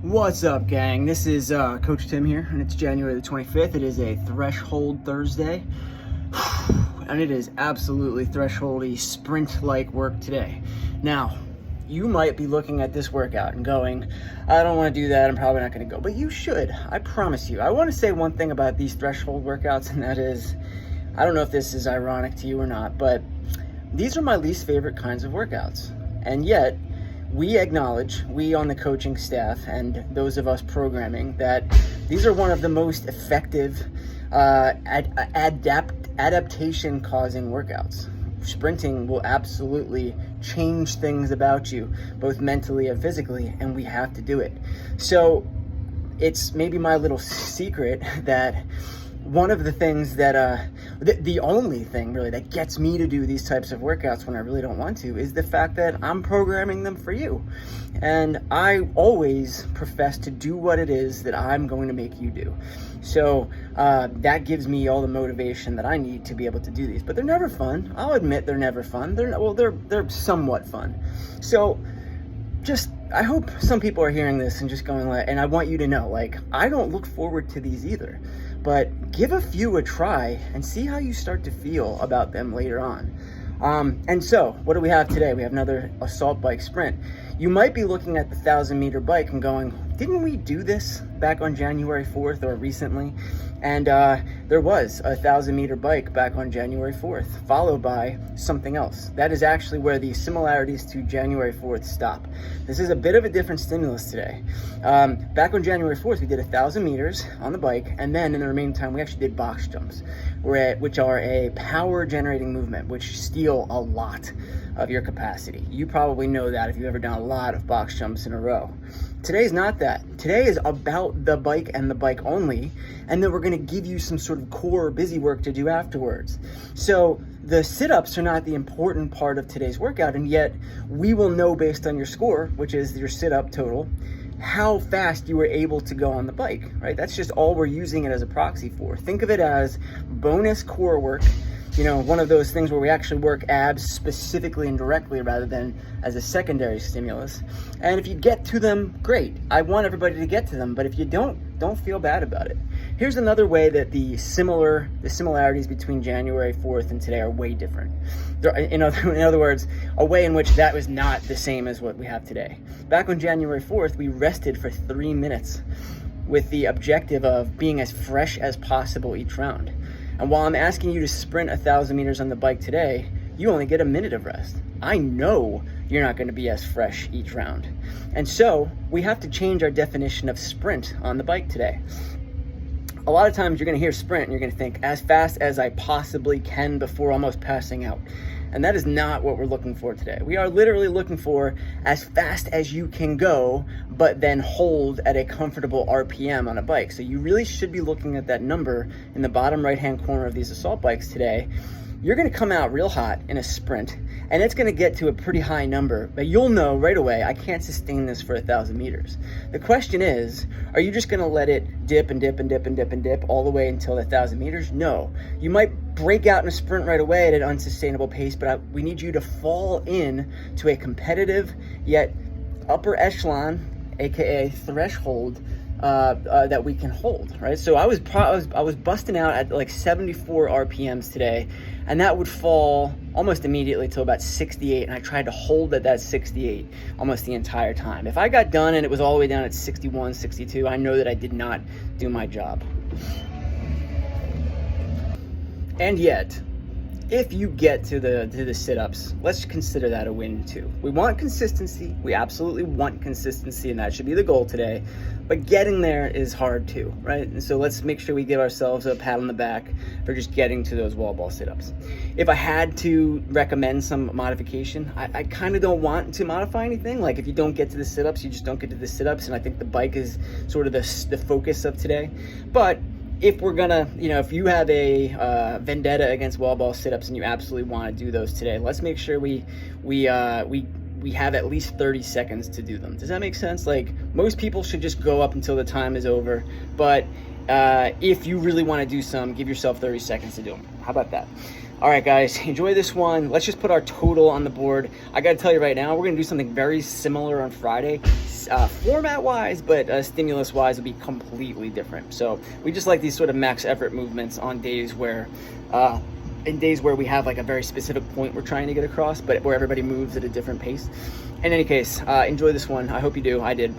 What's up, gang? This is Coach Tim here, and it's January the 25th. It is a Threshold Thursday, and it is absolutely thresholdy sprint-like work today. Now, you might be looking at this workout and going, I don't want to do that, I'm probably not going to go. But you should, I promise you. I want to say one thing about these threshold workouts, and that is, I don't know if this is ironic to you or not, but these are my least favorite kinds of workouts. And yet, we acknowledge, we on the coaching staff and those of us programming, that these are one of the most effective adaptation-causing workouts. Sprinting will absolutely change things about you, both mentally and physically, and we have to do it. So it's maybe my little secret that one of the things that, the only thing really that gets me to do these types of workouts when I really don't want to is the fact that I'm programming them for you. And I always profess to do what it is that I'm going to make you do. So that gives me all the motivation that I need to be able to do these. But they're never fun. I'll admit they're never fun. They're somewhat fun. So I hope some people are hearing this and just going like, and I want you to know, like, I don't look forward to these either, but give a few a try and see how you start to feel about them later on. And so what do we have today? We have another assault bike sprint. You might be looking at the 1,000-meter bike and going, didn't we do this back on January 4th or recently? And there was a 1,000-meter bike back on January 4th, followed by something else. That is actually where the similarities to January 4th stop. This is a bit of a different stimulus today. Back on January 4th, we did 1,000 meters on the bike, and then in the remaining time, we actually did box jumps, which are a power-generating movement, which steal a lot of your capacity. You probably know that if you've ever done a lot of box jumps in a row. Today's not that. Today is about the bike and the bike only, and then we're going to give you some sort of core busy work to do afterwards. So the sit-ups are not the important part of today's workout, and yet we will know based on your score, which is your sit-up total, how fast you were able to go on the bike, right? That's just all we're using it as a proxy for. Think of it as bonus core work. You know, one of those things where we actually work abs specifically and directly rather than as a secondary stimulus. And if you get to them, great. I want everybody to get to them, but if you don't feel bad about it. Here's another way that the similarities between January 4th and today are way different. In other words, a way in which that was not the same as what we have today. Back on January 4th, we rested for 3 minutes with the objective of being as fresh as possible each round. And while I'm asking you to sprint 1,000 meters on the bike today, you only get a minute of rest. I know you're not going to be as fresh each round. And so we have to change our definition of sprint on the bike today. A lot of times you're going to hear sprint and you're going to think as fast as I possibly can before almost passing out. And that is not what we're looking for today. We are literally looking for as fast as you can go, but then hold at a comfortable RPM on a bike. So you really should be looking at that number in the bottom right-hand corner of these assault bikes today. You're going to come out real hot in a sprint, and it's going to get to a pretty high number, but you'll know right away, I can't sustain this for 1,000 meters. The question is, are you just going to let it dip and dip and dip and dip and dip all the way until 1,000 meters? No. You might break out in a sprint right away at an unsustainable pace, but we need you to fall in to a competitive yet upper echelon, aka threshold, that we can hold, right? So I was busting out at like 74 RPMs today, and that would fall almost immediately to about 68, and I tried to hold at that 68 almost the entire time. If I got done and it was all the way down at 61, 62, I know that I did not do my job. And yet, if you get to the sit-ups, let's consider that a win too. We want consistency. We absolutely want consistency, and that should be the goal today. But getting there is hard too, right? And so let's make sure we give ourselves a pat on the back for just getting to those wall ball sit-ups. If I had to recommend some modification, I kind of don't want to modify anything. Like if you don't get to the sit-ups, you just don't get to the sit-ups, and I think the bike is sort of the focus of today. But if we're gonna, if you have a vendetta against wall ball sit-ups and you absolutely want to do those today, let's make sure we have at least 30 seconds to do them. Does that make sense? Like most people should just go up until the time is over, but if you really want to do some, give yourself 30 seconds to do them. How about that? All right, guys, enjoy this one. Let's just put our total on the board. I got to tell you right now, we're going to do something very similar on Friday, format-wise, but stimulus-wise will be completely different. So we just like these sort of max effort movements on days where, in days where we have like a very specific point we're trying to get across, but where everybody moves at a different pace. In any case, enjoy this one. I hope you do. I did.